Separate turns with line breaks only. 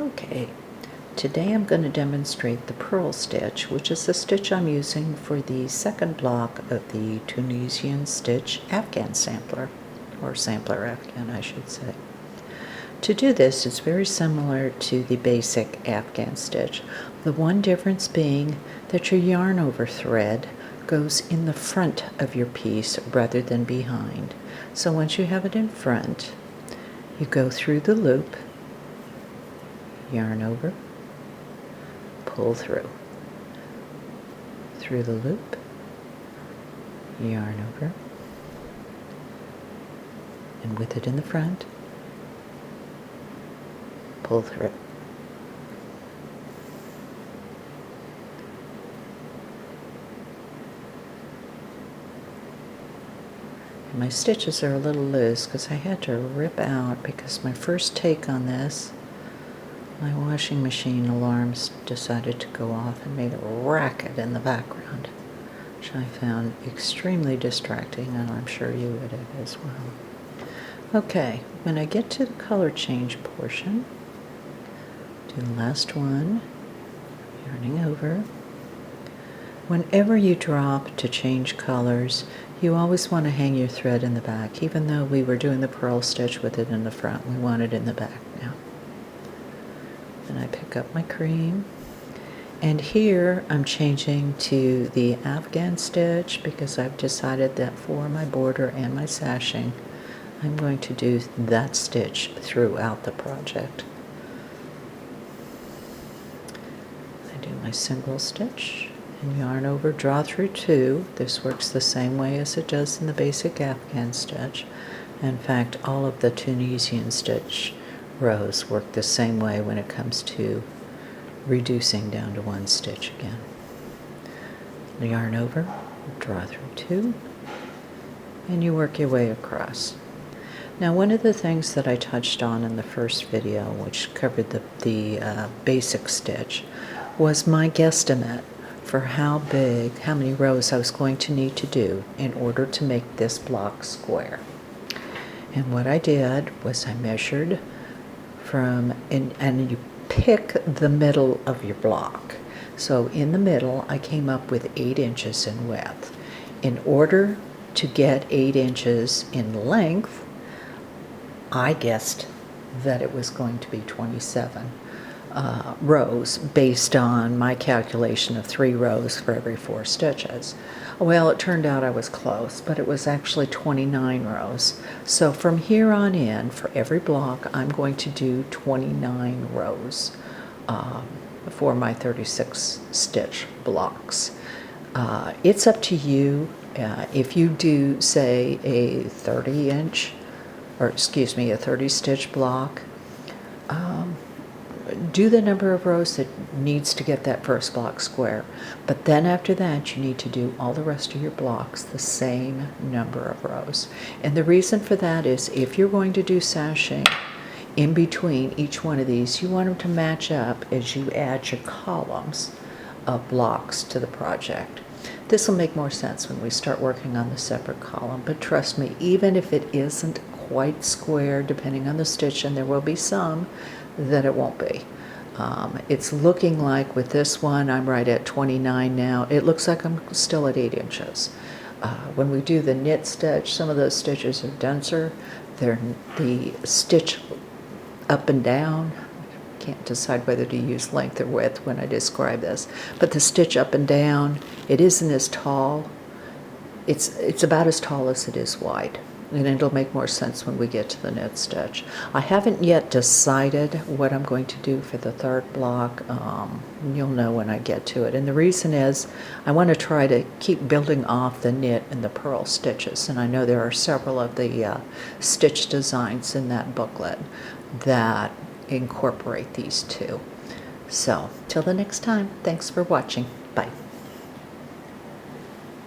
Okay, today I'm going to demonstrate the purl stitch, which is the stitch I'm using for the second block of the Tunisian stitch Afghan sampler, or sampler Afghan I should say. To do this, it's very similar to the basic Afghan stitch, the one difference being that your yarn over thread goes in the front of your piece rather than behind. So once you have it in front, you go through the loop, yarn over, pull through the loop, yarn over, and with it in the front, pull through. And my stitches are a little loose because I had to rip out, because my first take on this, my washing machine alarms decided to go off and made a racket in the background, which I found extremely distracting, and I'm sure you would have as well. Okay, when I get to the color change portion, do the last one, yarning over. Whenever you drop to change colors, you always want to hang your thread in the back. Even though we were doing the purl stitch with it in the front, we want it in the back now. And I pick up my cream, and here I'm changing to the Afghan stitch because I've decided that for my border and my sashing I'm going to do that stitch throughout the project. I do my single stitch and yarn over, draw through two. This works the same way as it does in the basic Afghan stitch. In fact, all of the Tunisian stitch rows work the same way when it comes to reducing down to one stitch again. Yarn over, draw through two, and you work your way across. Now, one of the things that I touched on in the first video, which covered the basic stitch, was my guesstimate for how many rows I was going to need to do in order to make this block square. And what I did was I measured and you pick the middle of your block. So in the middle, I came up with 8 inches in width. In order to get 8 inches in length, I guessed that it was going to be 27 rows based on my calculation of 3 rows for every 4 stitches. Well, it turned out I was close, but it was actually 29 rows. So from here on in, for every block, I'm going to do 29 rows for my 36 stitch blocks. It's up to you. If you do, say, a 30 stitch block, do the number of rows that needs to get that first block square. But then after that, you need to do all the rest of your blocks the same number of rows. And the reason for that is if you're going to do sashing in between each one of these, you want them to match up as you add your columns of blocks to the project. This will make more sense when we start working on the separate column, but trust me, even if it isn't quite square, depending on the stitch, and there will be some that it won't be. It's looking like with this one, I'm right at 29 now. It looks like I'm still at 8 inches. When we do the knit stitch, some of those stitches are denser. They're the stitch up and down. I can't decide whether to use length or width when I describe this, but the stitch up and down, it isn't as tall. It's about as tall as it is wide. And it'll make more sense when we get to the knit stitch. I haven't yet decided what I'm going to do for the third block. You'll know when I get to it. And the reason is I want to try to keep building off the knit and the purl stitches. And I know there are several of the stitch designs in that booklet that incorporate these two. So, till the next time, thanks for watching. Bye.